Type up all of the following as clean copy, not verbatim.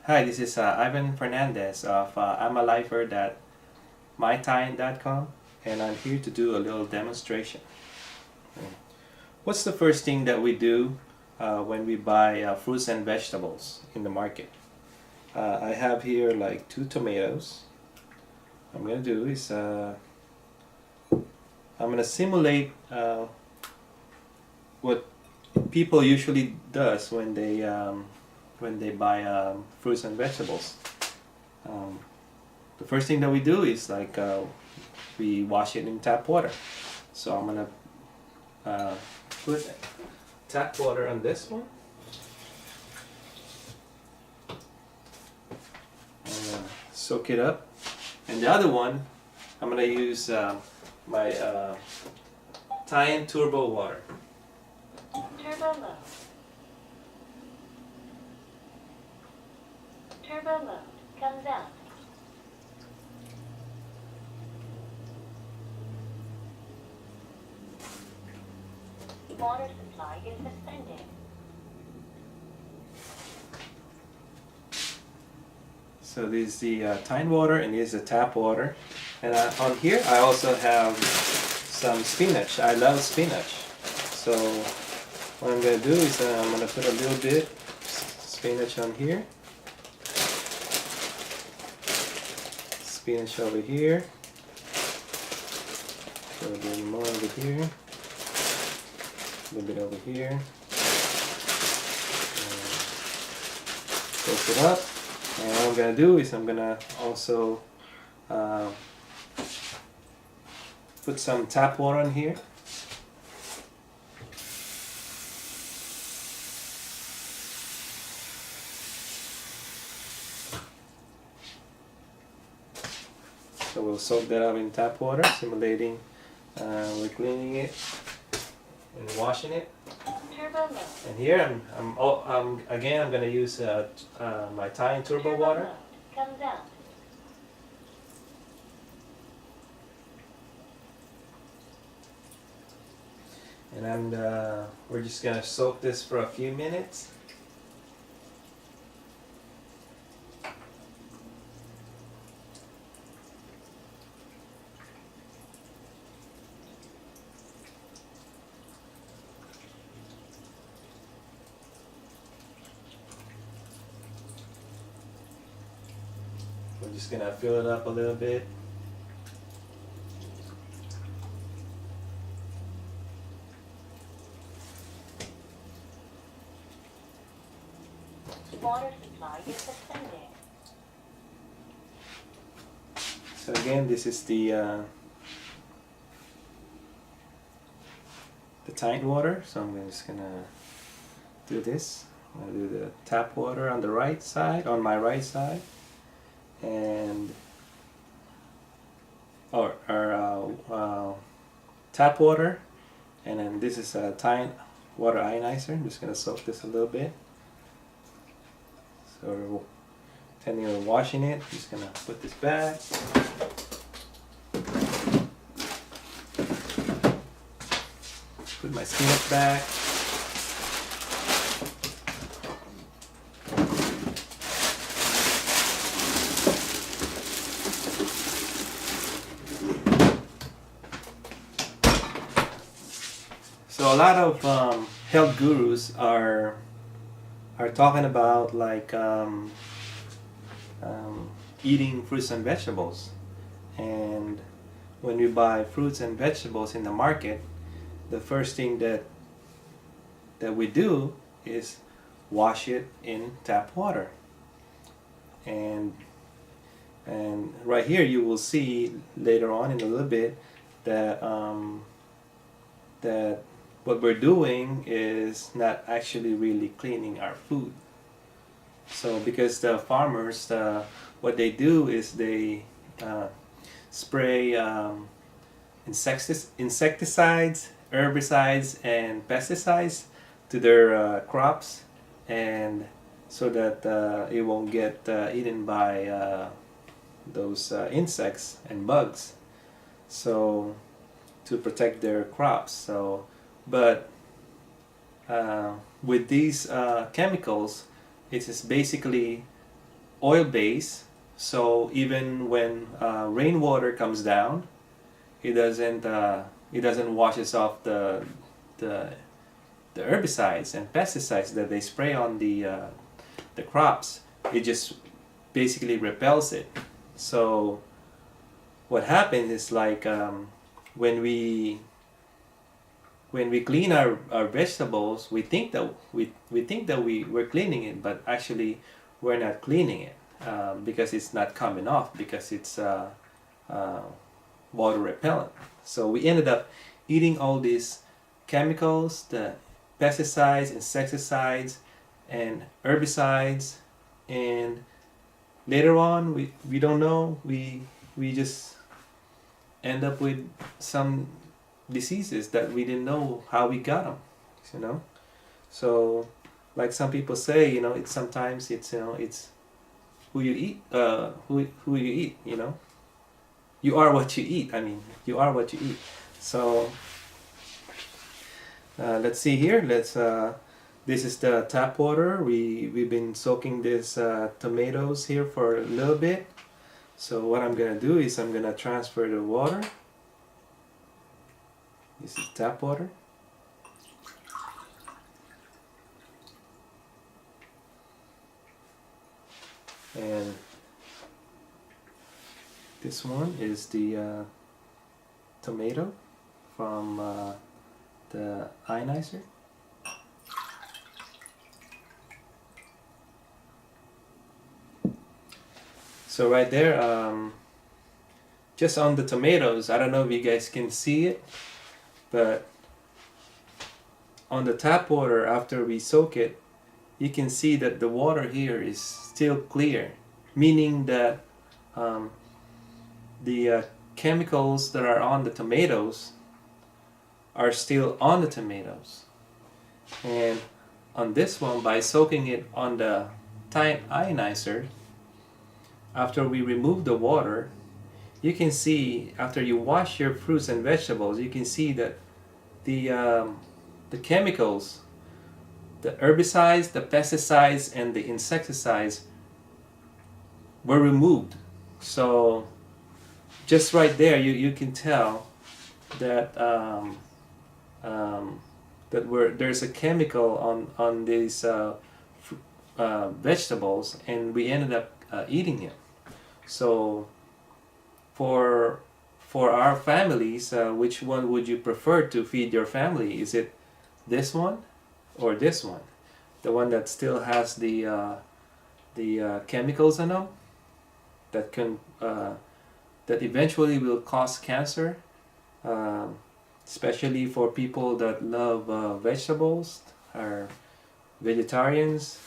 Hi, this is Ivan Fernandez of I'mALifer.myTyent.com, and I'm here to do a little demonstration. What's the first thing that we do when we buy fruits and vegetables in the market? I have here like 2 tomatoes. What I'm going to do is I'm going to simulate what people usually does when they buy fruits and vegetables. The first thing that we do is we wash it in tap water. So I'm gonna put tap water on this one. I'm gonna soak it up, and the other one I'm gonna use my Tyent turbo water. Turbo mode. Turbo mode comes out. Water supply is suspended. So this is the Tyent water, and this is the tap water. And on here I also have some spinach. I love spinach. So what I'm going to do is I'm going to put a little bit spinach on here. Spinach over here. Put a little more over here. A little bit over here. Close it up. And what I'm going to do is I'm going to also put some tap water on here. So we'll soak that up in tap water, simulating we're cleaning it and washing it. Turbo mode. And here I'm going to use my Tyent turbo water. Mode comes out. And we're just going to soak this for a few minutes. We're just going to fill it up a little bit. Water supply is suspended. So again, this is the Tyent water. So I'm just gonna do this. I'm gonna do the tap water on the right side, on my right side, and tap water, and then this is a Tyent water ionizer. I'm just gonna soak this a little bit. So intending on washing it, I'm just gonna put this back. Put my spinach back. So a lot of health gurus are talking about eating fruits and vegetables. And when we buy fruits and vegetables in the market, the first thing that we do is wash it in tap water. And right here you will see later on in a little bit that that what we're doing is not actually really cleaning our food. So because the farmers, what they do is they spray insecticides, herbicides, and pesticides to their crops, and so that it won't get eaten by those insects and bugs. So to protect their crops. So, but with these chemicals, it is basically oil base, so even when rainwater comes down, it doesn't washes off the the herbicides and pesticides that they spray on the crops. It just basically repels it. So what happens is like when we clean our vegetables, we think that we're cleaning it, but actually we're not cleaning it because it's not coming off, because it's water repellent. So we ended up eating all these chemicals, the pesticides, insecticides, and herbicides, and later on we don't know, we just end up with some diseases that we didn't know how we got them, you know. So like some people say, you know, it's sometimes it's, you know, it's who you eat, who you eat, you know. You are what you eat. I mean, you are what you eat. So let's see here. This is the tap water. We've been soaking this tomatoes here for a little bit. So what I'm gonna do is I'm gonna transfer the water. This is tap water. And this one is the tomato from the Ionizer. So right there, just on the tomatoes, I don't know if you guys can see it, but on the tap water, after we soak it, you can see that the water here is still clear, meaning that the chemicals that are on the tomatoes are still on the tomatoes. And on this one, by soaking it on the Tyent ionizer, after we remove the water, you can see, after you wash your fruits and vegetables, you can see that the chemicals, the herbicides, the pesticides, and the insecticides were removed. So just right there, you can tell that there's a chemical on these vegetables, and we ended up eating it. So for our families, which one would you prefer to feed your family? Is it this one or this one? The one that still has the chemicals in them that can that eventually will cause cancer, especially for people that love vegetables or vegetarians.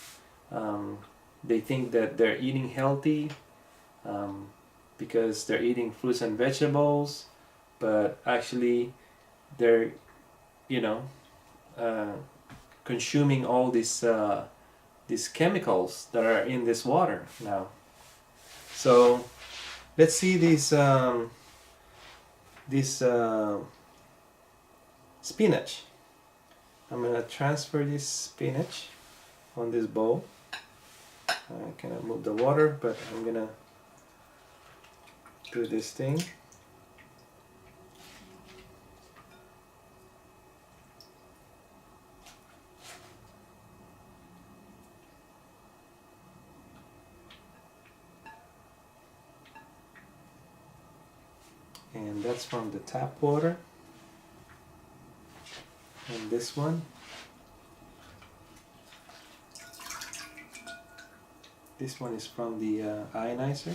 They think that they're eating healthy because they're eating fruits and vegetables, but actually they're, you know, consuming all these chemicals that are in this water now. So let's see this spinach. I'm gonna transfer this spinach on this bowl. I cannot move the water, but I'm gonna do this thing. And that's from the tap water. And this one, is from the Ionizer.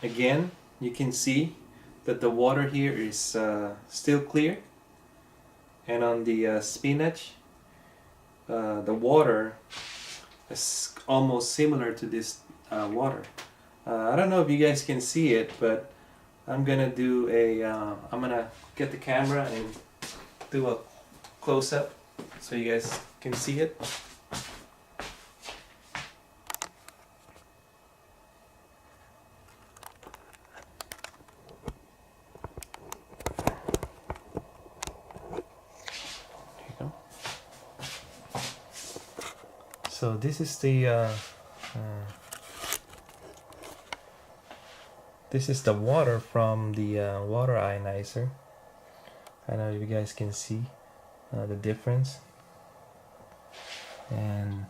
Again, you can see that the water here is still clear, and on the spinach, the water is almost similar to this water. I don't know if you guys can see it, but I'm gonna do I'm gonna get the camera and do a close-up so you guys can see it. There you go. So this is the water from the water ionizer. I don't know if you guys can see the difference. And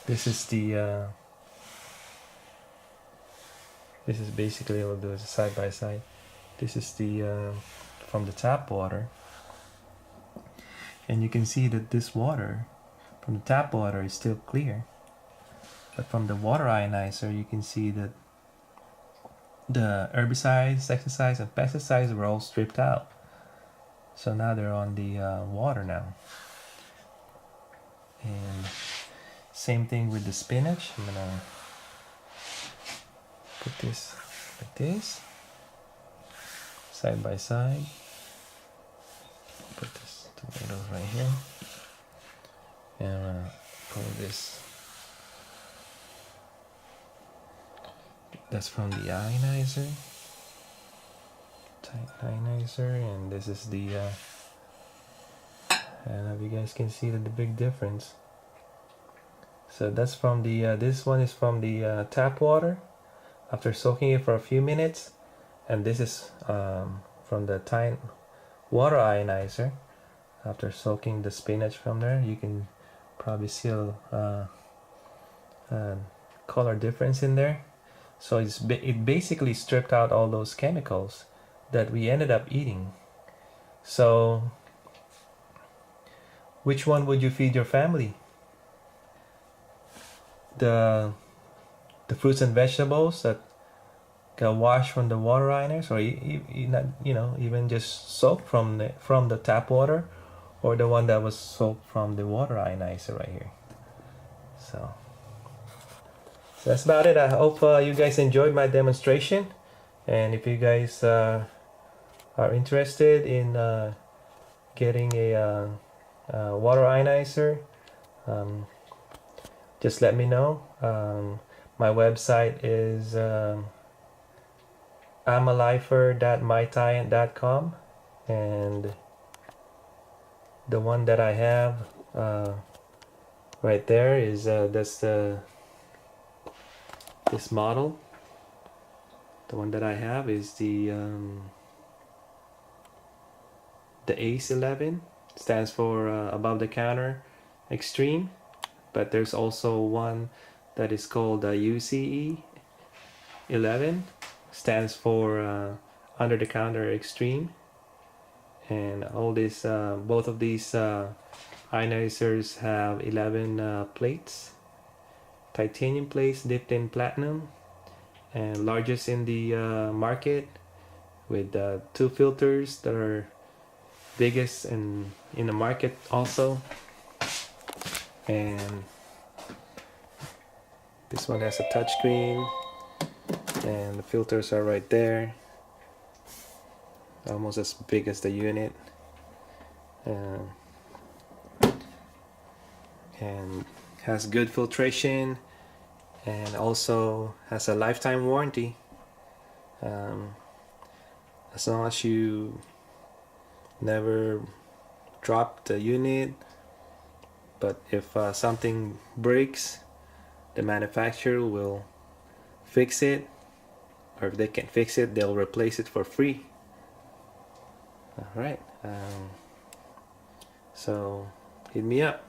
this is the this is basically, we'll do it side by side. This is the from the tap water, and you can see that this water from the tap water is still clear, but from the water ionizer you can see that the herbicides, insecticides, and pesticides were all stripped out. So now they're on the water now. And same thing with the spinach. I'm gonna put this like this, side by side. Put this tomatoes right here, and I'm gonna pull this. That's from the ionizer, Tyent ionizer, and this is the I don't know if you guys can see the big difference. So that's from the this one is from the tap water after soaking it for a few minutes, and this is from the Tyent water ionizer after soaking the spinach from there. You can probably see a color difference in there. So it basically stripped out all those chemicals that we ended up eating. So which one would you feed your family? The fruits and vegetables that got washed from the water ionizer, or you know, even just soaked from the tap water, or the one that was soaked from the water ionizer right here. So that's about it. I hope you guys enjoyed my demonstration, and if you guys are interested in getting a water ionizer, just let me know. My website is amalifer.mytyent.com, and the one that I have right there is that's this model. The one that I have is the ACE 11. Stands for above the counter extreme, but there's also one that is called UCE 11, stands for under the counter extreme. And all this both of these ionizers have 11 plates, titanium plates dipped in platinum, and largest in the market, with 2 filters that are biggest in the market also. And this one has a touchscreen, and the filters are right there, almost as big as the unit, and has good filtration, and also has a lifetime warranty. As long as you never drop the unit, but if something breaks, the manufacturer will fix it, or if they can't fix it, they'll replace it for free. Alright, so hit me up.